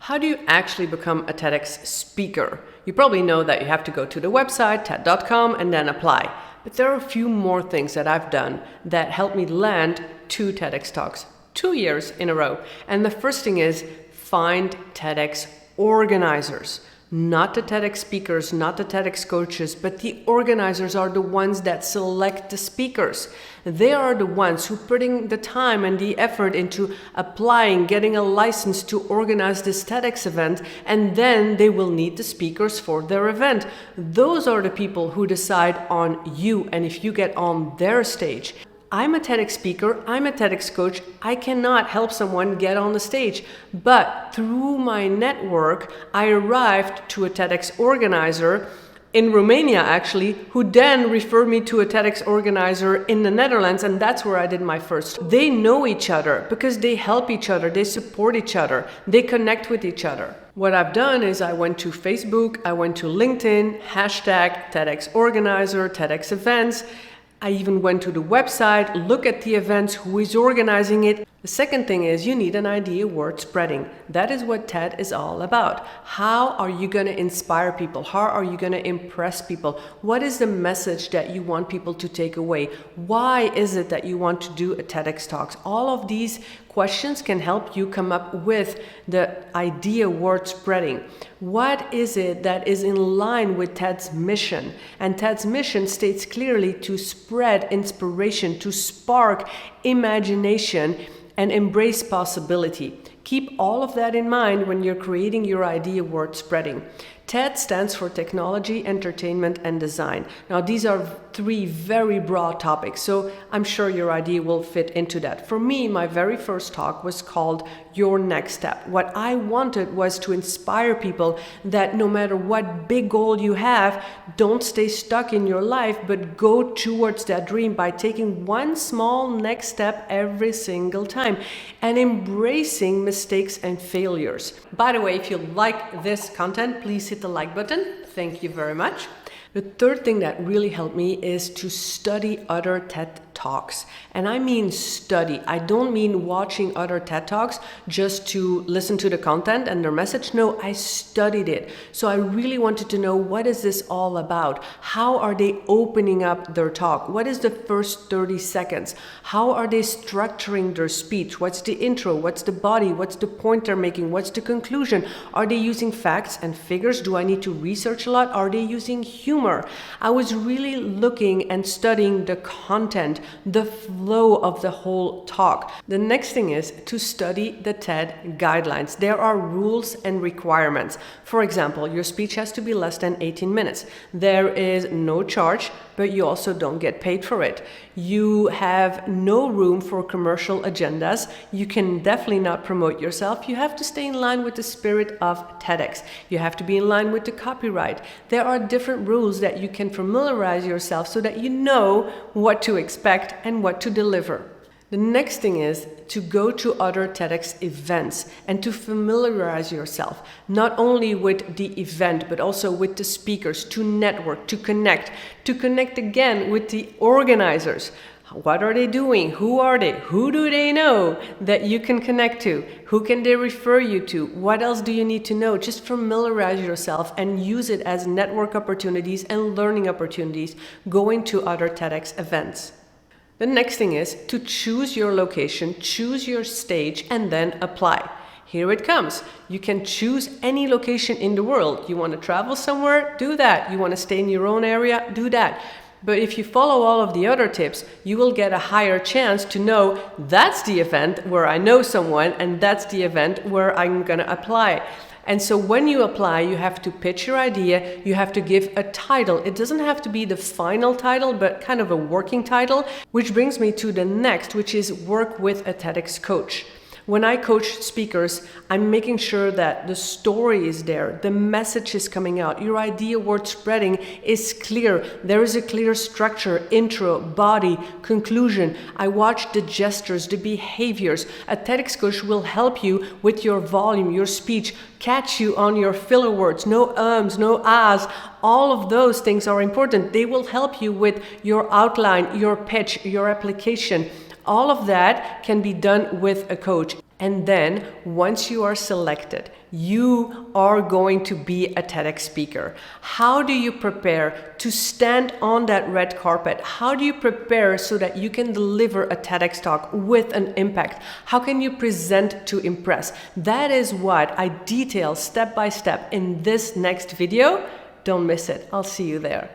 How do you actually become a TEDx speaker? You probably know that you have to go to the website, TED.com, and then apply. But there are a few more things that I've done that helped me land 2 TEDx talks, 2 years in a row. And the first thing is find TEDx organizers. Not the TEDx speakers, not the TEDx coaches, but the organizers are the ones that select the speakers. They are the ones who putting the time and the effort into applying, getting a license to organize this TEDx event, and then they will need the speakers for their event. Those are the people who decide on you and if you get on their stage. I'm a TEDx speaker, I'm a TEDx coach, I cannot help someone get on the stage. But through my network, I arrived to a TEDx organizer in Romania actually, who then referred me to a TEDx organizer in the Netherlands, and that's where I did my first. They know each other because they help each other, they support each other, they connect with each other. What I've done is I went to Facebook, I went to LinkedIn, hashtag TEDx organizer, TEDx events. I even went to the website, look at the events, who is organizing it. The second thing is you need an idea worth spreading. That is what TED is all about. How are you going to inspire people? How are you going to impress people? What is the message that you want people to take away? Why is it that you want to do a TEDx Talks? All of these questions can help you come up with the idea worth spreading. What is it that is in line with TED's mission? And TED's mission states clearly to spread inspiration, to spark imagination, and embrace possibility. Keep all of that in mind when you're creating your idea worth spreading. TED stands for Technology, Entertainment, and Design. Now, these are 3 very broad topics, so I'm sure your idea will fit into that. For me, my very first talk was called Your Next Step. What I wanted was to inspire people that no matter what big goal you have, don't stay stuck in your life, but go towards that dream by taking one small next step every single time and embracing mistakes and failures. By the way, if you like this content, please hit the like button. Thank you very much. The third thing that really helped me is to study other TED Talks. And I mean study. I don't mean watching other TED Talks just to listen to the content and their message. No, I studied it. So I really wanted to know, what is this all about? How are they opening up their talk? What is the first 30 seconds? How are they structuring their speech? What's the intro? What's the body? What's the point they're making? What's the conclusion? Are they using facts and figures? Do I need to research a lot? Are they using humor? I was really looking and studying the content, the flow of the whole talk. The next thing is to study the TED guidelines. There are rules and requirements. For example, your speech has to be less than 18 minutes. There is no charge, but you also don't get paid for it. You have no room for commercial agendas. You can definitely not promote yourself. You have to stay in line with the spirit of TEDx. You have to be in line with the copyright. There are different rules that you can familiarize yourself so that you know what to expect and what to deliver. The next thing is to go to other TEDx events and to familiarize yourself, not only with the event, but also with the speakers, to network, to connect again with the organizers. What are they doing? Who are they? Who do they know that you can connect to? Who can they refer you to? What else do you need to know? Just familiarize yourself and use it as network opportunities and learning opportunities going to other TEDx events. The next thing is to choose your location, choose your stage, and then apply. Here it comes. You can choose any location in the world. You want to travel somewhere? Do that. You want to stay in your own area? Do that. But if you follow all of the other tips, you will get a higher chance to know that's the event where I know someone and that's the event where I'm going to apply. And so when you apply, you have to pitch your idea, you have to give a title. It doesn't have to be the final title, but kind of a working title, which brings me to the next, which is work with a TEDx coach. When I coach speakers, I'm making sure that the story is there, the message is coming out, your idea worth spreading is clear. There is a clear structure, intro, body, conclusion. I watch the gestures, the behaviors. A TEDx coach will help you with your volume, your speech, catch you on your filler words, no ums, no ahs. All of those things are important. They will help you with your outline, your pitch, your application. All of that can be done with a coach. And then once you are selected, you are going to be a TEDx speaker. How do you prepare to stand on that red carpet? How do you prepare so that you can deliver a TEDx talk with an impact? How can you present to impress? That is what I detail step by step in this next video. Don't miss it. I'll see you there.